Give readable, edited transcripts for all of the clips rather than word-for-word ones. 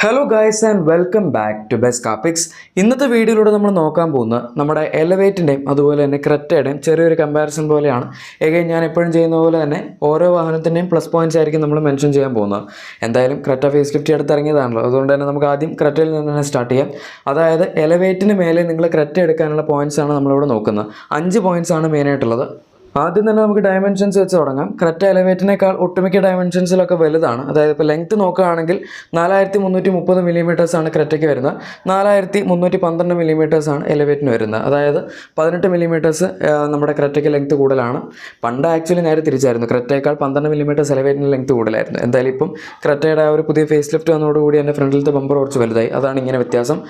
Hello guys and welcome back to best കാപ്പിക്സ്. ഇന്നത്തെ വീഡിയോയിലൂടെ നമ്മൾ നോക്കാൻ പോകുന്നത് നമ്മുടെ എലവേറ്റിൻ്റെയും അതുപോലെ തന്നെ ക്രെറ്റയുടെയും ചെറിയൊരു കമ്പാരിസൺ പോലെയാണ്. ഞാൻ എപ്പോഴും ചെയ്യുന്ന പോലെ തന്നെ ഓരോ വാഹനത്തിൻ്റെയും പ്ലസ് പോയിന്റ്സ് ആയിരിക്കും നമ്മൾ മെൻഷൻ ചെയ്യാൻ പോകുന്നത്. എന്തായാലും ക്രെറ്റ ഫേസ് ലിഫ്റ്റ് എടുത്തിറങ്ങിയതാണല്ലോ, അതുകൊണ്ട് തന്നെ നമുക്ക് ആദ്യം ക്രെറ്റയിൽ നിന്ന് തന്നെ സ്റ്റാർട്ട് ചെയ്യാം. അതായത് എലവേറ്റിന് മേലെ നിങ്ങൾ ക്രെറ്റ എടുക്കാനുള്ള പോയിന്റ്സ് ആണ് നമ്മളിവിടെ നോക്കുന്നത്. 5 പോയിന്റ്സ് ആണ് മെയിനായിട്ടുള്ളത്. ആദ്യം തന്നെ നമുക്ക് ഡയമെൻഷൻസ് വെച്ച് തുടങ്ങാം. ക്രെറ്റ എലവേറ്റിനേക്കാൾ ഒട്ടുമിക്ക ഡയമെൻഷൻസിലൊക്കെ വലുതാണ്. അതായത് ഇപ്പോൾ ലെങ്ത്ത് നോക്കുകയാണെങ്കിൽ 4330 മില്ലിമീറ്റേഴ്സാണ് ക്രെറ്റയ്ക്ക് വരുന്നത്, 4312 മില്ലിമീറ്റേഴ്സാണ് എലവേറ്റിന് വരുന്നത്. അതായത് 18 മില്ലിമീറ്റേഴ്സ് നമ്മുടെ ക്രെറ്റയ്ക്ക് ലെങ്ത്ത് കൂടുതലാണ്. പണ്ട് ആക്ച്വലി നേരെ തിരിച്ചായിരുന്നു, ക്രെറ്റയേക്കാൾ 12 മില്ലിമീറ്റേഴ്സ് എലവേറ്റിന് ലെങ്ത്ത് കൂടുതലായിരുന്നു. എന്തായാലും ഇപ്പം ക്രെറ്റയുടെ ആ ഒരു പുതിയ ഫേസ് ലിഫ്റ്റ് വന്നതോടുകൂടി എൻ്റെ ഫ്രണ്ടിലത്തെ ബമ്പർ കുറച്ച് വലുതായി, അതാണ് ഇങ്ങനെ വ്യത്യാസം.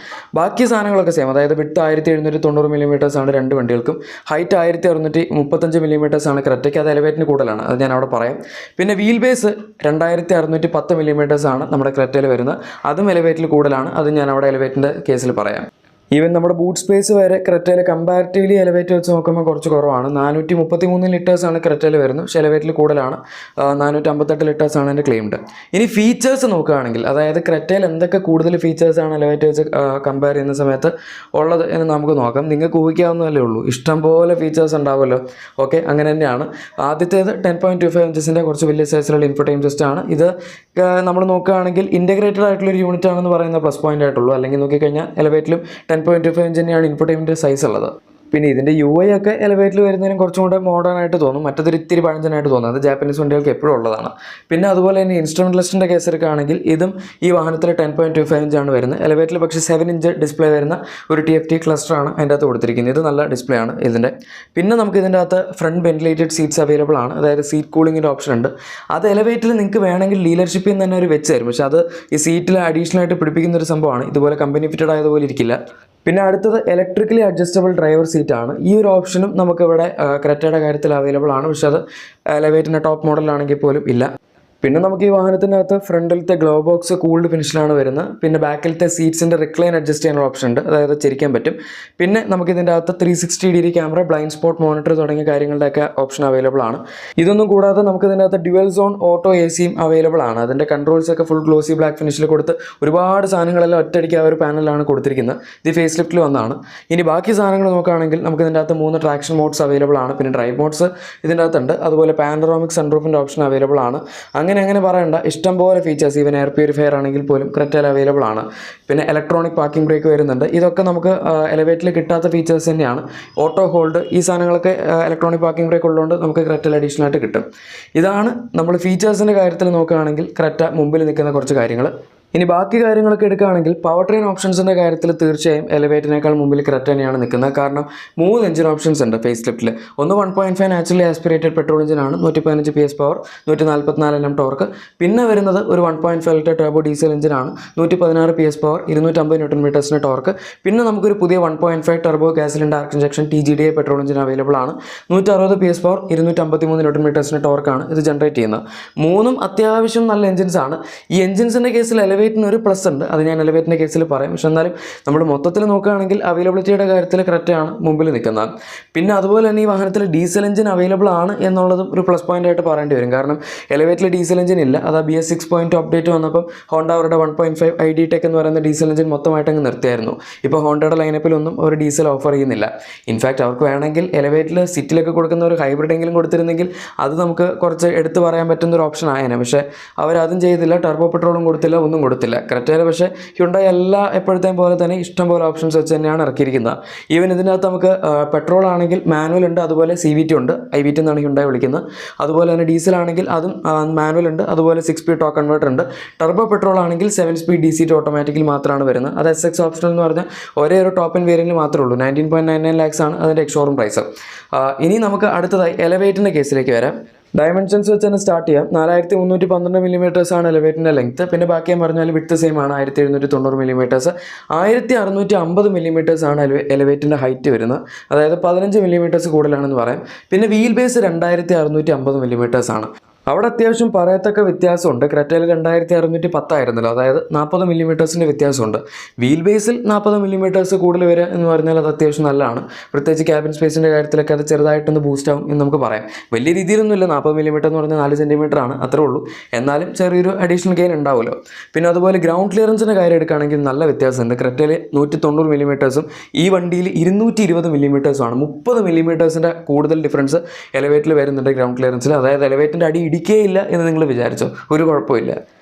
ബാക്കി സാധനങ്ങളൊക്കെ സെയിം. അതായത് വിഡ്ത്ത് 1790 മില്ലിമീറ്റേഴ്സാണ് രണ്ട് വണ്ടികൾക്കും, ഹൈറ്റ് 1635 മില്ലിമീറ്റേഴ്സാണ് ക്രെറ്റയ്ക്ക്, അത് എലവേറ്റിന് കൂടുതലാണ്, അത് ഞാൻ അവിടെ പറയാം. പിന്നെ വീൽ ബേസ് 2610 മില്ലിമീറ്റേഴ്സാണ് നമ്മുടെ ക്രെറ്റയിൽ വരുന്നത്, അതും എലവേറ്റിൽ കൂടുതലാണ്, അത് ഞാൻ അവിടെ എലവേറ്റിൻ്റെ കേസിൽ പറയാം. ഈവൻ നമ്മുടെ ബൂട്ട് സ്പേസ് വരെ ക്രെറ്റയിൽ കമ്പാരിറ്റീവ്ലി എലവേറ്റ് വെച്ച് നോക്കുമ്പോൾ കുറച്ച് കുറവാണ്. 433 ലിറ്റേഴ്സാണ് ക്രെറ്റയിൽ വരുന്നത്, പക്ഷേ എലവേറ്റിൽ കൂടുതലാണ്. 458 ലിറ്റേഴ്സാണ് എൻ്റെ ക്ലെയിംഡ്. ഇനി ഫീച്ചേഴ്സ് നോക്കുകയാണെങ്കിൽ, അതായത് ക്രെറ്റയിൽ എന്തൊക്കെ കൂടുതൽ ഫീച്ചേഴ്സാണ് എലവേറ്റ് വെച്ച് കമ്പയർ ചെയ്യുന്ന സമയത്ത് ഉള്ളത് എന്ന് നമുക്ക് നോക്കാം. നിങ്ങൾക്ക് ഊഹിക്കാവുന്നതല്ലേ ഉള്ളൂ, ഇഷ്ടംപോലെ ഫീച്ചേഴ്സ് ഉണ്ടാവുമല്ലോ. ഓക്കെ, അങ്ങനെ തന്നെയാണ്. ആദ്യത്തേത് 10.25 ഇഞ്ചസിൻ്റെ കുറച്ച് വലിയ സൈസിലുള്ള ഇൻഫോടൈം സിസ്റ്റമാണ്. ഇത് നമ്മൾ നോക്കുകയാണെങ്കിൽ ഇൻറ്റഗ്രേറ്റഡ് ആയിട്ടുള്ളൊരു യൂണിറ്റ് ആണെന്ന് പറയുന്ന പ്ലസ് പോയിൻ്റ് ആയിട്ടുള്ളൂ. അല്ലെങ്കിൽ നോക്കിക്കഴിഞ്ഞാൽ എലവേറ്റിലും 10.25 ഇഞ്ച് തന്നെയാണ് ഇൻഫോടൈമിൻ്റെ സൈസ് ഉള്ളത്. പിന്നെ ഇതിൻ്റെ UI ഒക്കെ എലവേറ്റിൽ വരുന്നതിനും കുറച്ചും കൂടെ മോഡേൺ ആയിട്ട് തോന്നും, മറ്റൊരു ഇത്തിരി പഴഞ്ചനായിട്ട് തോന്നും. അത് ജാപ്പനീസ് വണ്ടികൾക്ക് എപ്പോഴും ഉള്ളതാണ്. പിന്നെ അതുപോലെ തന്നെ ഇൻസ്ട്രുമെൻ്റ് ലിസ്റ്റിൻ്റെ കേസ് എടുക്കുകയാണെങ്കിൽ ഇതും ഈ വാഹനത്തിൽ 10.25 ഇഞ്ചാണ് വരുന്നത്. എലവേറ്റിൽ പക്ഷേ 7 ഇഞ്ച് ഡിസ്പ്ലേ വരുന്ന ഒരു TFT ക്ലസ്റ്ററാണ് അതിൻ്റെ അകത്ത് കൊടുത്തിരിക്കുന്നത്. ഇത് നല്ല ഡിസ്പ്ലേ ആണ് ഇതിൻ്റെ. പിന്നെ നമുക്ക് ഇതിൻ്റെ അകത്ത് ഫ്രണ്ട് വെന്റിലേറ്റഡ് സീറ്റ്സ് അവൈലബിൾ ആണ്, അതായത് സീറ്റ് കൂളിങ്ങിൻ്റെ ഓപ്ഷൻ ഉണ്ട്. അത് എലവേറ്റിൽ നിങ്ങൾക്ക് വേണമെങ്കിൽ ഡീലർഷിപ്പിൽ നിന്ന് തന്നെ ഒരു വെച്ച് തരും, പക്ഷേ അത് ഈ സീറ്റിൽ അഡീഷണൽ ആയിട്ട് പിടിപ്പിക്കുന്ന ഒരു സംഭവമാണ്. ഇതുപോലെ കമ്പനി ഫിറ്റഡ് ആയതുപോലെ ഇരിക്കില്ല. പിന്നെ അടുത്തത് ഇലക്ട്രിക്കലി അഡ്ജസ്റ്റബിൾ ഡ്രൈവർ സീറ്റാണ്. ഈ ഒരു ഓപ്ഷനും നമുക്കിവിടെ ക്രെറ്റയുടെ കാര്യത്തിൽ അവൈലബിൾ ആണ്, പക്ഷേ അത് എലവേറ്റിൻ്റെ ടോപ്പ് മോഡലാണെങ്കിൽ പോലും ഇല്ല. പിന്നെ നമുക്ക് ഈ വാഹനത്തിനകത്ത് ഫ്രണ്ടിലത്തെ ഗ്ലോ ബോക്സ് കൂൾഡ് ഫിനിഷിലാണ് വരുന്നത്. പിന്നെ ബാക്കിലത്തെ സീറ്റ്സിൻ്റെ റിക്ലൈൻ അഡ്ജസ്റ്റ് ചെയ്യാനുള്ള ഓപ്ഷൻ ഉണ്ട്, അതായത് ചിരിക്കാൻ പറ്റും. പിന്നെ നമുക്ക് ഇതിൻ്റെ അകത്ത് 360 degree camera, blind spot monitor തുടങ്ങിയ കാര്യങ്ങളുടെയൊക്കെ ഓപ്ഷൻ അവൈലബിൾ ആണ്. ഇതൊന്നും കൂടാതെ നമുക്ക് ഇതിൻ്റെ അകത്ത് ഡ്യുവൽ സോൺ ഓട്ടോ ACയും അവൈലബിൾ ആണ്. അതിൻ്റെ കൺട്രോൾസ് ഒക്കെ ഫുൾ ഗ്ലോസി ബ്ലാക്ക് ഫിനിഷിൽ കൊടുത്ത് ഒരുപാട് സാധനങ്ങളെല്ലാം ഒറ്റയടിക്ക് ആ ഒരു പാനലിലാണ് കൊടുത്തിരിക്കുന്നത്. ഇത് ഫേസ് ലിഫ്റ്റിൽ വന്നതാണ്. ഇനി ബാക്കി സാധനങ്ങൾ നോക്കുകയാണെങ്കിൽ നമുക്ക് ഇതിൻ്റെ അകത്ത് 3 ട്രാക്ഷൻ മോഡ്സ് അവൈലബിൾ ആണ്. പിന്നെ ഡ്രൈവ് മോഡ്സ് ഇതിൻ്റെ അകത്തുണ്ട്. അതുപോലെ പാനറോമിക് സൺറൂഫിൻ്റെ ഓപ്ഷൻ അവൈലബിൾ ആണ്. അങ്ങനെ പറയേണ്ട ഇഷ്ടംപോലെ ഫീച്ചേഴ്സ്, ഈവൻ എയർ പ്യൂരിഫയർ ആണെങ്കിൽ പോലും ക്രെറ്റയിൽ അവൈലബിൾ ആണ്. പിന്നെ ഇലക്ട്രോണിക് പാർക്കിംഗ് ബ്രേക്ക് വരുന്നുണ്ട്. ഇതൊക്കെ നമുക്ക് എലവേറ്റിൽ കിട്ടാത്ത ഫീച്ചേഴ്സ് തന്നെയാണ്. ഓട്ടോ ഹോൾഡ്, ഈ സാധനങ്ങളൊക്കെ ഇലക്ട്രോണിക് പാർക്കിംഗ് ബ്രേക്ക് ഉള്ളതുകൊണ്ട് നമുക്ക് ക്രെറ്റയിൽ അഡീഷണൽ ആയിട്ട് കിട്ടും. ഇതാണ് നമ്മൾ ഫീച്ചേഴ്സിൻ്റെ കാര്യത്തിൽ നോക്കുകയാണെങ്കിൽ ക്രെറ്റ മുമ്പിൽ നിൽക്കുന്ന കുറച്ച് കാര്യങ്ങൾ. ഇനി ബാക്കി കാര്യങ്ങളൊക്കെ എടുക്കുകയാണെങ്കിൽ പവർ ട്രെയിൻ ഓപ്ഷൻസിൻ്റെ കാര്യത്തിൽ തീർച്ചയായും എലവേറ്റിനേക്കാൾ മുമ്പിൽ ക്രെറ്റ തന്നെയാണ് നിൽക്കുന്നത്. കാരണം 3 എഞ്ചിൻ ഓപ്ഷൻസ് ഉണ്ട് ഫേസ് ലിഫ്റ്റിൽ. ഒന്ന് 1.5 നാച്ചുറലി ആസ്പിറേറ്റഡ് പെട്രോൾ എഞ്ചിനാണ്, 115 PS പവർ, 144 Nm ടോർക്ക്. പിന്നെ വരുന്നത് ഒരു 1.5 ലിറ്റർ ടർബോ ഡീസൽ എഞ്ചിനാണ്, 116 PS പവർ, 250 Nm ടോർക്ക്. പിന്നെ നമുക്കൊരു പുതിയ 1.5 turbo ഗ്യാസിലിൻ direct injection TGDI petrol engine available ആണ്, 160 PS പവർ, 253 Nm ടോർക്കാണ് ഇത് ജനറേറ്റ് ചെയ്യുന്നത്. 3ഉം അത്യാവശ്യം നല്ല എഞ്ചിൻസ് ആണ്. ഈ എഞ്ചിൻസിൻ്റെ കേസിൽ എലവേറ്റിന് ഒരു പ്ലസ് ഉണ്ട്, അത് ഞാൻ എലവേറ്റിൻ്റെ കേസിൽ പറയും. പക്ഷെ എന്നാലും നമ്മൾ മൊത്തത്തിൽ നോക്കുകയാണെങ്കിൽ അവൈലബിലിറ്റിയുടെ കാര്യത്തിൽ ക്രെറ്റയാണ് മുമ്പിൽ നിൽക്കുന്നത്. പിന്നെ അതുപോലെ തന്നെ ഈ വാഹനത്തിൽ ഡീസൽ എഞ്ചിൻ അവൈലബിൾ ആണ് എന്നുള്ളതും ഒരു പ്ലസ് പോയിന്റ് ആയിട്ട് പറയേണ്ടി വരും. കാരണം എലവേറ്റിൽ ഡീസൽ എഞ്ചിൻ ഇല്ല. അത് BS 6 അപ്ഡേറ്റ് വന്നപ്പം ഹോണ്ട അവരുടെ 1.5 ID ടെക് എന്ന് പറയുന്ന ഡീസൽ എഞ്ചിൻ മൊത്തമായിട്ട് അങ്ങ് നിർത്തിയായിരുന്നു. ഇപ്പോൾ ഹോണ്ടയുടെ ലൈനപ്പിലൊന്നും ഒരു ഡീസൽ ഓഫർ ചെയ്യുന്നില്ല. ഇൻഫാക്ട് അവർക്ക് വേണമെങ്കിൽ എലവേറ്റിൽ സിറ്റിലൊക്കെ കൊടുക്കുന്ന ഒരു ഹൈബ്രിഡ് എങ്കിലും കൊടുത്തിരുന്നെങ്കിൽ അത് നമുക്ക് കുറച്ച് എടുത്തു പറയാൻ പറ്റുന്ന ഒരു ഓപ്ഷൻ ആയേനെ. പക്ഷേ അവരതും ചെയ്തില്ല, ടർബോ പെട്രോളും കൊടുത്തില്ല, ഒന്നും കൊടുത്തില്ല ക്രെറ്റയിൽ. പക്ഷേ ഹ്യുണ്ടായി എല്ലാ എപ്പോഴത്തെയും പോലെ തന്നെ ഇഷ്ടംപോലെ ഓപ്ഷൻസ് വെച്ച് തന്നെയാണ് ഇറക്കിയിരിക്കുന്നത്. ഈവൻ ഇതിനകത്ത് നമുക്ക് പെട്രോൾ ആണെങ്കിൽ മാനുവൽ ഉണ്ട്, അതുപോലെ CVT ഉണ്ട്, IVT എന്നാണ് ഹ്യുണ്ടായി വിളിക്കുന്നത്. അതുപോലെ തന്നെ ഡീസൽ ആണെങ്കിൽ അതും മാനുവൽ ഉണ്ട്, അതുപോലെ 6 സ്പീഡ് ടോർക്ക് കൺവേർട്ടർ ഉണ്ട്. ടർബോ പെട്രോൾ ആണെങ്കിൽ 7 സ്പീഡ് DC ടു ഓട്ടോമാറ്റിക്കിൽ മാത്രമാണ് വരുന്നത്. അത് SX ഓപ്ഷണൽ എന്ന് പറഞ്ഞാൽ ഒരേ ഒരു ടോപ്പ് ആൻഡ് വേരിയൻറ്റിൽ മാത്രമേ ഉള്ളൂ. 19.99 lakhs ആണ് അതിൻ്റെ എക്സ്ഷോറൂം പ്രൈസ്. ഇനി നമുക്ക് അടുത്തതായി എലവേറ്റിൻ്റെ കേസിലേക്ക് വരാം. ഡയമെൻഷൻസ് വെച്ച് തന്നെ സ്റ്റാർട്ട് ചെയ്യാം. 4312 മില്ലിമീറ്റേഴ്സാണ് എലവേറ്റിൻ്റെ ലെങ്ത്ത്. പിന്നെ ബാക്കി ഞാൻ പറഞ്ഞാൽ വിഡ്ത്ത് സെയിം ആണ്, 1790 മില്ലിമീറ്റേഴ്സ്. 1650 മില്ലിമീറ്റേഴ്സാണ് എലവേറ്റിൻ്റെ ഹൈറ്റ് വരുന്നത്, അതായത് 15 മില്ലിമീറ്റേഴ്സ് കൂടുതലാണെന്ന് പറയാം. പിന്നെ വീൽ ബേസ് 2650 മില്ലിമീറ്റേഴ്സാണ്. അവിടെ അത്യാവശ്യം പറയത്തക്ക വ്യത്യാസമുണ്ട്. ക്രെറ്റയിൽ 2610 ആയിരുന്നല്ലോ, അതായത് 40 മില്ലിമീറ്റേഴ്സിൻ്റെ വ്യത്യാസമുണ്ട്. വീൽ ബേസിൽ 40 മില്ലിമീറ്റേഴ്സ് കൂടുതൽ വരിക എന്ന് പറഞ്ഞാൽ അത് അത്യാവശ്യം നല്ലതാണ്. പ്രത്യേകിച്ച് ക്യാബിൻ സ്പേസിൻ്റെ കാര്യത്തിലൊക്കെ അത് ചെറുതായിട്ടൊന്ന് ബൂസ്റ്റ് ആവും എന്ന് നമുക്ക് പറയാം. വലിയ രീതിയിലൊന്നുമില്ല, 40 മില്ലിമീറ്റർ എന്ന് പറഞ്ഞാൽ 4 സെൻറ്റിമീറ്റർ ആണ്, അത്രേ ഉള്ളൂ. എന്നാലും ചെറിയൊരു അഡീഷണൽ ഗെയിൻ ഉണ്ടാവുമല്ലോ. പിന്നെ അതുപോലെ ഗ്രൗണ്ട് ക്ലിയറൻസിൻ്റെ കാര്യം എടുക്കുകയാണെങ്കിൽ നല്ല വ്യത്യാസമുണ്ട്. ക്രെറ്റയിൽ 190 മില്ലിമീറ്റേഴ്സും ഈ വണ്ടിയിൽ 220 മില്ലിമീറ്റേഴ്സുമാണ്. 30 മില്ലിമീറ്റേഴ്സിൻ്റെ കൂടുതൽ ഡിഫറൻസ് എലവേറ്റിൽ വരുന്നുണ്ട് ഗ്രൗണ്ട് ക്ലിയറൻസിൽ. അതായത് എലവേറ്റിൻ്റെ അടി ഇടിക്കുകയില്ല എന്ന് നിങ്ങൾ വിചാരിച്ചോ, ഒരു കുഴപ്പമില്ല.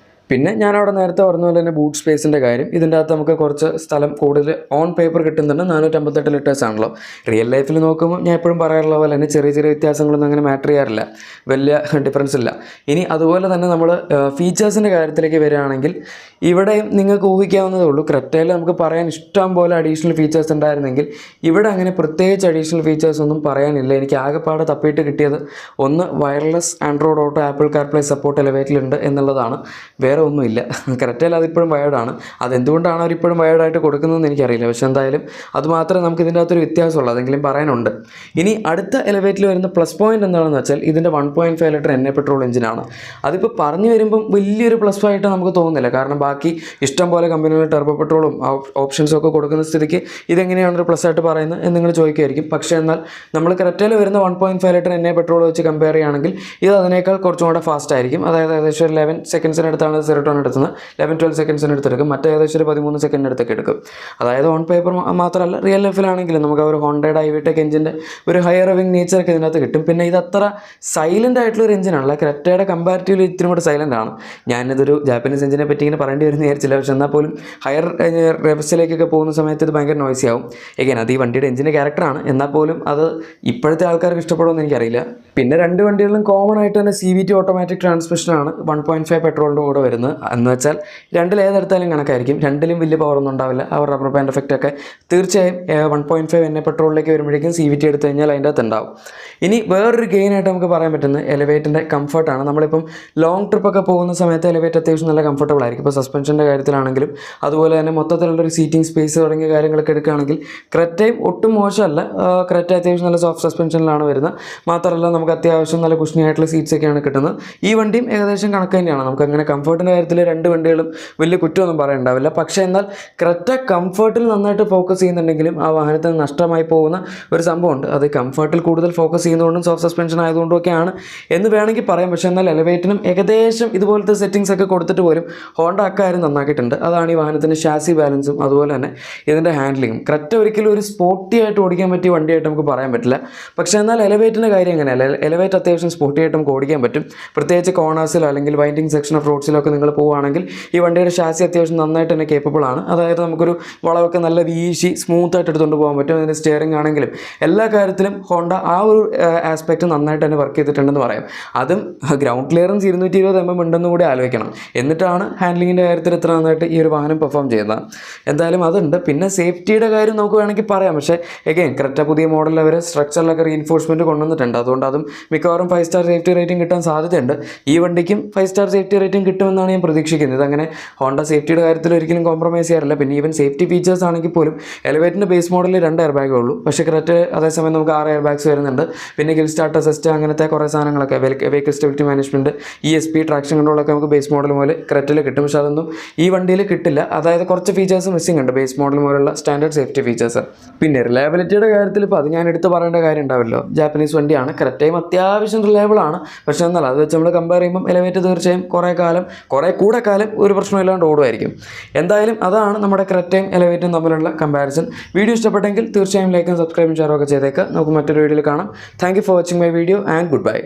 പിന്നെ ഞാനവിടെ നേരത്തെ പറഞ്ഞ പോലെ തന്നെ ബൂട്ട് സ്പേസിൻ്റെ കാര്യം, ഇതിൻ്റെ അകത്ത് നമുക്ക് കുറച്ച് സ്ഥലം കൂടുതൽ ഓൺ പേപ്പർ കിട്ടുന്നുണ്ട്. 458 ലിറ്റേഴ്സ് ആണല്ലോ. റിയൽ ലൈഫിൽ നോക്കുമ്പോൾ ഞാൻ എപ്പോഴും പറയാറുള്ള പോലെ തന്നെ ചെറിയ ചെറിയ വ്യത്യാസങ്ങളൊന്നും അങ്ങനെ മാറ്റർ ചെയ്യാറില്ല, വലിയ ഡിഫറൻസ് ഇല്ല. ഇനി അതുപോലെ തന്നെ നമ്മൾ ഫീച്ചേഴ്സിൻ്റെ കാര്യത്തിലേക്ക് വരികയാണെങ്കിൽ ഇവിടെയും നിങ്ങൾക്ക് ഊഹിക്കാവുന്നതേ ഉള്ളൂ. ക്രെറ്റയിൽ നമുക്ക് പറയാൻ ഇഷ്ടം പോലെ അഡീഷണൽ ഫീച്ചേഴ്സ് ഉണ്ടായിരുന്നെങ്കിൽ ഇവിടെ അങ്ങനെ പ്രത്യേകിച്ച് അഡീഷണൽ ഫീച്ചേഴ്സ് ഒന്നും പറയാനില്ല. എനിക്ക് ആകെപ്പാടെ തപ്പിയിട്ട് കിട്ടിയത് ഒന്ന് wireless Android auto Apple CarPlay support എലവേറ്റിലുണ്ട് എന്നുള്ളതാണ്. വേറെ ഒന്നുമില്ല. ക്രെറ്റയിൽ അതിപ്പോഴും വയേർഡാണ്. അതെന്തുകൊണ്ടാണ് അവരിപ്പോഴും വയേർഡായിട്ട് കൊടുക്കുന്നതെന്ന് എനിക്കറിയില്ല. പക്ഷേ എന്തായാലും അതുമാത്രമേ നമുക്ക് ഇതിൻ്റെ അകത്തൊരു വ്യത്യാസമുള്ളൂ, അതെങ്കിലും പറയാനുണ്ട്. ഇനി അടുത്ത എലവേറ്റിൽ വരുന്ന പ്ലസ് പോയിന്റ് എന്താണെന്ന് വെച്ചാൽ ഇതിൻ്റെ 1.5 ലിറ്റർ എണ്ണ പെട്രോൾ എഞ്ചിനാണ്. അതിപ്പോൾ പറഞ്ഞു വരുമ്പം വലിയൊരു പ്ലസ് ആയിട്ട് നമുക്ക് തോന്നുന്നില്ല. കാരണം ബാക്കി ഇഷ്ടം പോലെ കമ്പനികൾ ടെർബോ പെട്രോളും ഓപ്ഷൻസും ഒക്കെ കൊടുക്കുന്ന സ്ഥിതിക്ക് ഇതെങ്ങനെയാണ് ഒരു പ്ലസ് ആയിട്ട് പറയുന്നത് എന്ന് നിങ്ങൾ ചോദിക്കുമായിരിക്കും. പക്ഷേ എന്നാൽ നമ്മൾ ക്രെറ്റയിൽ വരുന്ന 1.5 ലിറ്റർ എണ്ണ പെട്രോൾ വെച്ച് കമ്പയർ ചെയ്യുകയാണെങ്കിൽ ഇത് അതിനേക്കാൾ കുറച്ചും കൂടെ ഫാസ്റ്റ് ആയിരിക്കും. അതായത് ഏകദേശം ഒരു 11 സെക്കൻഡ്സിനടുത്താണ് 0 എടുത്തുന്നത്. 11-12 സെക്കൻഡ്സിനടുത്തെടുക്കും. മറ്റേ ഏകദേശം ഒരു 13 സെക്കൻഡിനടുത്തൊക്കെ എടുക്കും. അതായത് ഓൺ പേപ്പർ മാത്രമല്ല റിയൽ ലൈഫിലാണെങ്കിലും നമുക്ക് ഒരു ഹോണ്ടയുടെ ഐവിടെക് എഞ്ചിൻ്റെ ഒരു ഹയർ റവിംഗ് നേച്ചറൊക്കെ ഇതിനകത്ത് കിട്ടും. പിന്നെ ഇത് അത്ര സൈലൻ്റ് ആയിട്ടുള്ളൊരു എഞ്ചിനാണല്ല. ക്രെറ്റയുടെ കമ്പാരിറ്റീവ്ലി ഇത്തിരി കൂടെ സൈലൻ്റ് ആണ്. ഞാനിതൊരു ജാപ്പനീസ് എഞ്ചിനെ പറ്റി ഇങ്ങനെ പറയേണ്ടി വരുന്ന വിചാരിച്ചില്ല. പക്ഷേ എന്നാൽ പോലും ഹയർ റെവ്സിലേക്കൊക്കെ പോകുന്ന സമയത്ത് ഇത് ഭയങ്കര നോയ്സി ആവും. എഗൈൻ അത് ഈ വണ്ടിയുടെ എഞ്ചിൻ്റെ ക്യാരക്ടറാണ്. എന്നാൽ പോലും അത് ഇപ്പോഴത്തെ ആൾക്കാർക്ക് ഇഷ്ടപ്പെടുമെന്ന് എനിക്കറിയില്ല. പിന്നെ രണ്ട് വണ്ടികളിലും കോമൺ ആയിട്ട് തന്നെ CVT ഓട്ടോമാറ്റിക് ട്രാൻസ്മിഷനാണ് 1.5 പെട്രോളിൻ്റെ കൂടെ വരുന്നത്. എന്ന് വെച്ചാൽ രണ്ടിൽ ഏതെടുത്താലും കണക്കായിരിക്കും. രണ്ടിലും വലിയ പവറൊന്നും ഉണ്ടാവില്ല. ആ റബ്ബർ ബാൻഡ് എഫക്റ്റ് ഒക്കെ തീർച്ചയായും 1.5 എണ്ണ പെട്രോളിലേക്ക് വരുമ്പോഴേക്കും CVT എടുത്തു കഴിഞ്ഞാൽ അതിൻ്റെ അകത്ത് ഉണ്ടാവും. ഇനി വേറൊരു ഗെയിനായിട്ട് നമുക്ക് പറയാൻ പറ്റുന്നത് എലവേറ്റിൻ്റെ കംഫർട്ടാണ്. നമ്മളിപ്പം ലോങ് ട്രിപ്പൊക്കെ പോകുന്ന സമയത്ത് എലവേറ്റ് അത്യാവശ്യം നല്ല കംഫർട്ടബിൾ ആയിരിക്കും. ഇപ്പോൾ സസ്പെൻഷൻ്റെ കാര്യത്തിലാണെങ്കിലും അതുപോലെ തന്നെ മൊത്തത്തിലുള്ളൊരു സീറ്റിംഗ് സ്പേസ് തുടങ്ങിയ കാര്യങ്ങളൊക്കെ എടുക്കുകയാണെങ്കിൽ ക്രെറ്റയും ഒട്ടും മോശമല്ല. ക്രെറ്റ അത്യാവശ്യം നല്ല സോഫ്റ്റ് സസ്പെൻഷനിലാണ് വരുന്നത്. മാത്രമല്ല നമുക്ക് അത്യാവശ്യം നല്ല കുഷണി ആയിട്ടുള്ള സീറ്റ്സൊക്കെയാണ് കിട്ടുന്നത്. ഈ വണ്ടിയും ഏകദേശം കണക്ക് തന്നെയാണ്. നമുക്ക് അങ്ങനെ കംഫർട്ടിൻ്റെ കാര്യത്തിൽ രണ്ട് വണ്ടികളും വലിയ കുറ്റമൊന്നും പറയണ്ടാവില്ല. പക്ഷേ എന്നാൽ ക്രെറ്റ കംഫർട്ടിൽ നന്നായിട്ട് ഫോക്കസ് ചെയ്യുന്നുണ്ടെങ്കിലും ആ വാഹനത്തിന് നഷ്ടമായി പോകുന്ന ഒരു സംഭവമുണ്ട്. അത് കംഫർട്ടിൽ കൂടുതൽ ഫോക്കസ് ചെയ്യുന്നതുകൊണ്ടും സോഫ്റ്റ് സസ്പെൻഷൻ ആയതുകൊണ്ടും ഒക്കെയാണ് എന്ന് വേണമെങ്കിൽ പറയാം. പക്ഷേ എന്നാൽ എലവേറ്റിനും ഏകദേശം ഇതുപോലത്തെ സെറ്റിങ്സ് ഒക്കെ കൊടുത്തിട്ട് പോലും ഹോണ്ട അക്കാര്യം നന്നാക്കിയിട്ടുണ്ട്. അതാണ് ഈ വാഹനത്തിൻ്റെ ഷാസി ബാലൻസും അതുപോലെ തന്നെ ഇതിൻ്റെ ഹാൻഡ്ലിങ്ങും. ക്രെറ്റ ഒരിക്കലും ഒരു സ്പോർട്ടി ആയിട്ട് ഓടിക്കാൻ പറ്റിയ വണ്ടിയായിട്ട് നമുക്ക് പറയാൻ പറ്റില്ല. പക്ഷേ എന്നാൽ എലവേറ്റിൻ്റെ കാര്യം എങ്ങനെയല്ല. എലവേറ്റ് അത്യാവശ്യം സ്പോർട്ടി ആയിട്ട് നമുക്ക് ഓടിക്കാൻ പറ്റും. പ്രത്യേകിച്ച് കോർണേഴ്സിലോ അല്ലെങ്കിൽ വൈൻഡിങ് സെക്ഷൻ ഓഫ് റോഡ്സിലോ ഒക്കെ നിങ്ങൾ പോവുകയാണെങ്കിൽ ഈ വണ്ടിയുടെ ഷാസി അത്യാവശ്യം നന്നായിട്ട് തന്നെ കേപ്പബിൾ ആണ്. അതായത് നമുക്കൊരു വളവൊക്കെ നല്ല വീശി സ്മൂത്തായിട്ട് എടുത്തുകൊണ്ട് പോകാൻ പറ്റും. അതിൻ്റെ സ്റ്റിയറിംഗ് ആണെങ്കിലും എല്ലാ കാര്യത്തിലും ഹോണ്ട ആ ഒരു ആസ്പെക്റ്റ് നന്നായിട്ട് തന്നെ വർക്ക് ചെയ്തിട്ടുണ്ടെന്ന് പറയാം. അതും ഗ്രൗണ്ട് ക്ലിയറൻസ് 220 mm ഉണ്ടെന്ന് കൂടി ആലോചിക്കണം. എന്നിട്ടാണ് ഹാൻഡ്ലിങ്ങിൻ്റെ കാര്യത്തിൽ ഇത്ര നന്നായിട്ട് ഈ ഒരു വാഹനം പെർഫോം ചെയ്യുന്നത്. എന്തായാലും അതുണ്ട്. പിന്നെ സേഫ്റ്റിയുടെ കാര്യം നമുക്ക് വേണമെങ്കിൽ പറയാം. പക്ഷേ എഗെയിൻ ക്രെറ്റ പുതിയ മോഡലിൽ അവർ സ്ട്രക്ചറിലൊക്കെ റീഇൻഫോഴ്സ്മെൻറ്റ് കൊണ്ടുവന്നിട്ടുണ്ട്. അതുകൊണ്ട് അതും മിക്കവാറും 5 സ്റ്റാർ സേഫ്റ്റി റേറ്റിംഗ് കിട്ടാൻ സാധ്യതയുണ്ട്. ഈ വണ്ടിക്കും 5 സ്റ്റാർ സേഫ്റ്റി റേറ്റിംഗ് കിട്ടുമെന്നാണ് ഞാൻ പ്രതീക്ഷിക്കുന്നത്. അങ്ങനെ ഹോണ്ട സേഫ്റ്റിയുടെ കാര്യത്തിൽ ഒരിക്കലും കോംപ്രമൈസ് ചെയ്യാറില്ല. പിന്നെ ഈവൻ സേഫ്റ്റി ഫീച്ചേഴ്സ് ആണെങ്കിൽ പോലും എലവേറ്റിൻ്റെ ബേസ് മോഡലിൽ 2 എയർ ബാഗേ ഉള്ളൂ. പക്ഷേ ക്രെറ്റ അതേസമയം നമുക്ക് 6 എയർ ബാഗ്സ് വരുന്നുണ്ട്. പിന്നെ ഹിൽ സ്റ്റാർട്ട് അസിസ്റ്റ് അങ്ങനത്തെ കുറേ സാധനങ്ങളൊക്കെ vehicle stability management ESP traction കൺട്രോളൊക്കെ നമുക്ക് ബേസ് മോഡൽ പോലെ ക്രെറ്റയിൽ കിട്ടും. പക്ഷേ അതൊന്നും ഈ വണ്ടിയിൽ കിട്ടില്ല. അതായത് കുറച്ച് ഫീച്ചേഴ്സ് മിസ്സിംഗ് ഉണ്ട് ബേസ് മോഡൽ പോലുള്ള സ്റ്റാൻഡേർഡ് സേഫ്റ്റി ഫീച്ചേഴ്സ്. പിന്നെ റിലയബിലിറ്റിയുടെ കാര്യത്തിൽ ഇപ്പോൾ അത് ഞാൻ എടുത്ത് പറയേണ്ട കാര്യം ഉണ്ടാവില്ലോ. ജാപ്പനീസ് വണ്ടിയാണ്. ക്രെറ്റയും അത്യാവശ്യം റിലയബിൾ ആണ്. പക്ഷേ എന്നാൽ അത് വെച്ച് നമ്മൾ കമ്പയർ ചെയ്യുമ്പോൾ എലവേറ്റ് തീർച്ചയായും കുറേ കൂടെ കാലം ഒരു പ്രശ്നമില്ലാണ്ട് ഓടുമായിരിക്കും. എന്തായാലും അതാണ് നമ്മുടെ ക്രെറ്റയും എലവേറ്റും തമ്മിലുള്ള കമ്പാരിസൺ. വീഡിയോ ഇഷ്ടപ്പെട്ടെങ്കിൽ തീർച്ചയായും ലൈക്കും സബ്സ്ക്രൈബും ഷെയറും ഒക്കെ ചെയ്തേക്കാം. നമുക്ക് മറ്റൊരു വീഡിയോയിൽ കാണാം. Thank you for watching my video and good bye.